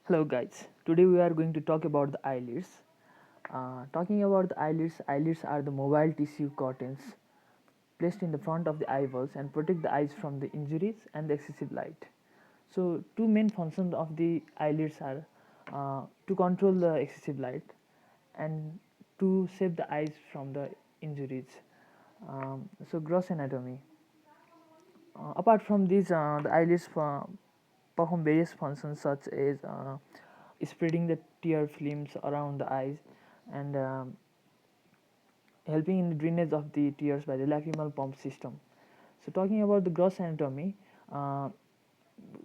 Hello guys, today we are going to talk about the eyelids. Talking about the eyelids are the mobile tissue curtains placed in the front of the eyeballs and protect the eyes from the injuries and the excessive light. So two main functions of the eyelids are to control the excessive light and to save the eyes from the injuries. So gross anatomy. Apart from these, the eyelids perform various functions such as spreading the tear films around the eyes and helping in the drainage of the tears by the lacrimal pump system. So talking about the gross anatomy, uh,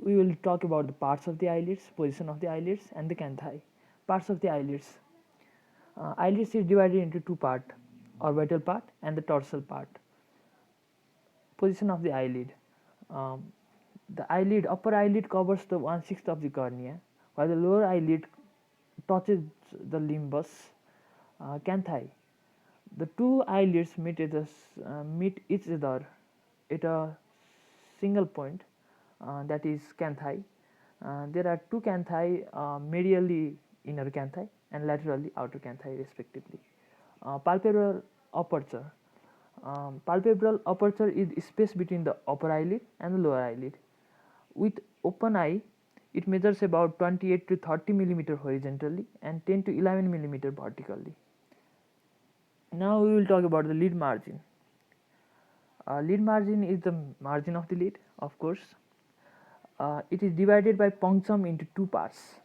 we will talk about the parts of the eyelids, position of the eyelids and the canthi. Parts of the eyelids. Eyelids is divided into two parts, orbital part and the dorsal part. Position of the eyelid. Um, the eyelid, upper eyelid covers the 1/6 of the cornea, while the lower eyelid touches the limbus canthi. The two eyelids meet each other at a single point, that is canthi. There are two canthi, medially inner canthi and laterally outer canthi, respectively. Palpebral aperture. Palpebral aperture is space between the upper eyelid and the lower eyelid. With open eye, it measures about 28 to 30 millimeter horizontally and 10 to 11 millimeter vertically. Now we will talk about the lid margin. Lid margin is the margin of the lid, of course. It is divided by punctum into two parts.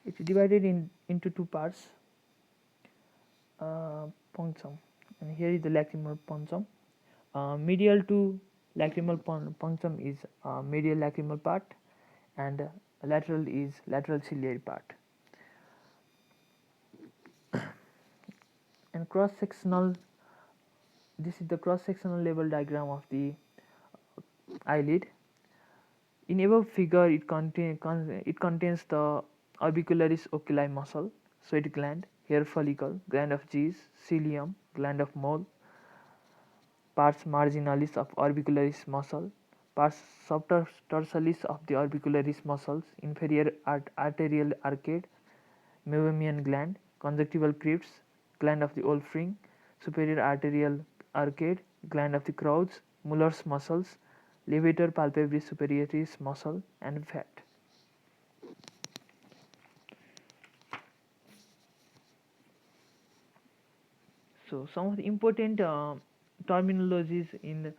It is divided into two parts. Punctum, and here is the lacrimal punctum. Medial to lacrimal punctum is medial lacrimal part, and lateral is lateral ciliary part. And cross sectional, this is the cross sectional level diagram of the eyelid. In above figure, it contains the orbicularis oculi muscle, sweat gland, hair follicle, gland of Gis, cilium, gland of mole, pars marginalis of orbicularis muscle, pars subtarsalis of the orbicularis muscles, inferior arterial arcade, meibomian gland, conjunctival crypts, gland of the Wolfram, superior arterial arcade, gland of the Creutzfeldt, Muller's muscles, levator palpebrae superioris muscle, and fat. So some of the important terminologies in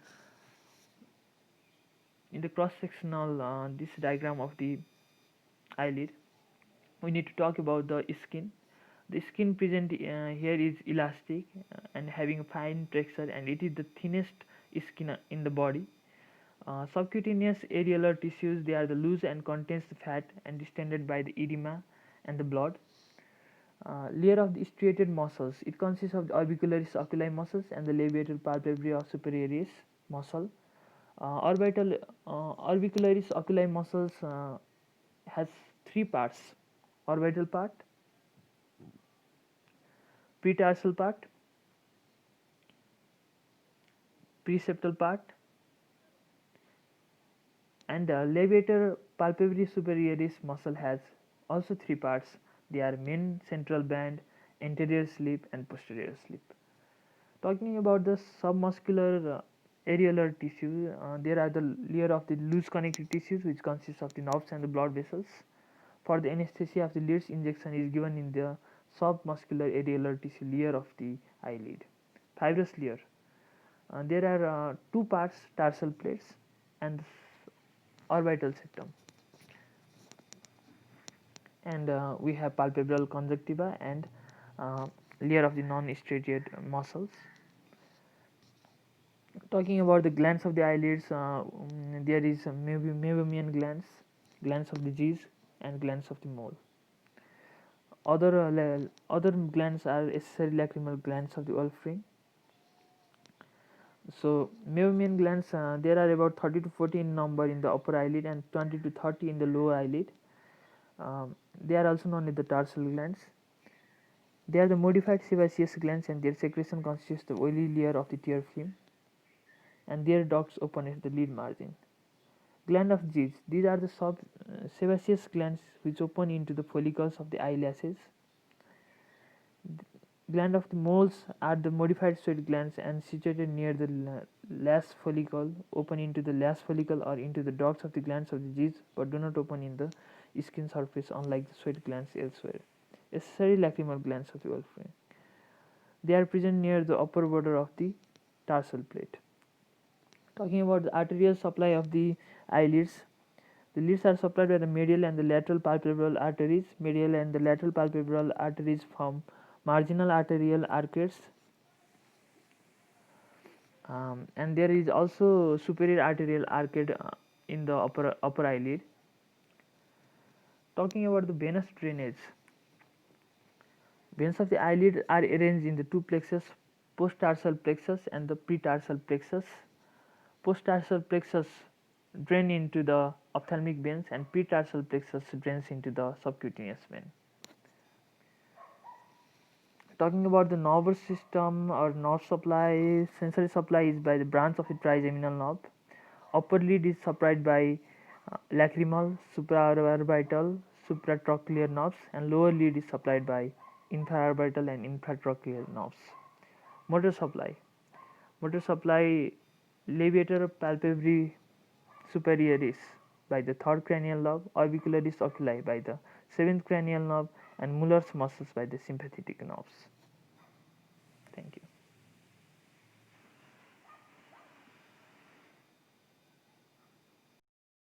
the cross sectional this diagram of the eyelid. We need to talk about the skin. The skin present here is elastic and having a fine texture, and it is the thinnest skin in the body. Subcutaneous areolar tissues, they are the loose and contains the fat and distended by the edema and the blood. Layer of the striated muscles, it consists of the orbicularis oculi muscles and the levator palpebrae superioris muscle. Orbital orbicularis oculi muscles has three parts: orbital part, pretarsal part, preseptal part, and levator palpebrae superioris muscle has also three parts. They are main central band, anterior slip, and posterior slip. Talking about the submuscular areolar tissue, there are the layer of the loose connective tissues, which consists of the nerves and the blood vessels. For the anesthesia of the lids, injection is given in the submuscular areolar tissue layer of the eyelid. Fibrous layer. There are two parts: tarsal plates and orbital septum. And we have palpebral conjunctiva and layer of the non-striated muscles. Talking about the glands of the eyelids, there is meibomian glands, glands of the Gis, and glands of the mole. Other glands are accessory lacrimal glands of the Wolfram. So meibomian glands, there are about 30 to 40 in number in the upper eyelid and 20 to 30 in the lower eyelid. They are also known as the tarsal glands. They are the modified sebaceous glands, and their secretion consists of the oily layer of the tear film. and their ducts open at the lead margin. Gland of Zeus. These are the sebaceous glands which open into the follicles of the eyelashes. Gland of the moles are the modified sweat glands and situated near the lash follicle, open into the lash follicle or into the ducts of the glands of the Zeus, but do not open in the skin surface unlike the sweat glands elsewhere. Accessory lacrimal glands of the wolfram. They are present near the upper border of the tarsal plate. Talking about the arterial supply of the eyelids, the lids are supplied by the medial and the lateral palpebral arteries. Medial and the lateral palpebral arteries form marginal arterial arcades, and there is also superior arterial arcade in the upper eyelid. Talking about the venous drainage, veins of the eyelid are arranged in the two plexus, post-tarsal plexus and the pre-tarsal plexus. Post-tarsal plexus drain into the ophthalmic veins and pre-tarsal plexus drains into the subcutaneous vein. Talking about the nervous system or nerve supply, sensory supply is by the branch of the trigeminal nerve. Upper lid is supplied by lacrimal, supraorbital, supratrochlear nerves, and lower lid is supplied by infraorbital and infratrochlear nerves. Motor supply. Motor supply levator palpebrae superioris by the third cranial nerve, orbicularis oculi by the seventh cranial nerve, and Muller's muscles by the sympathetic nerves.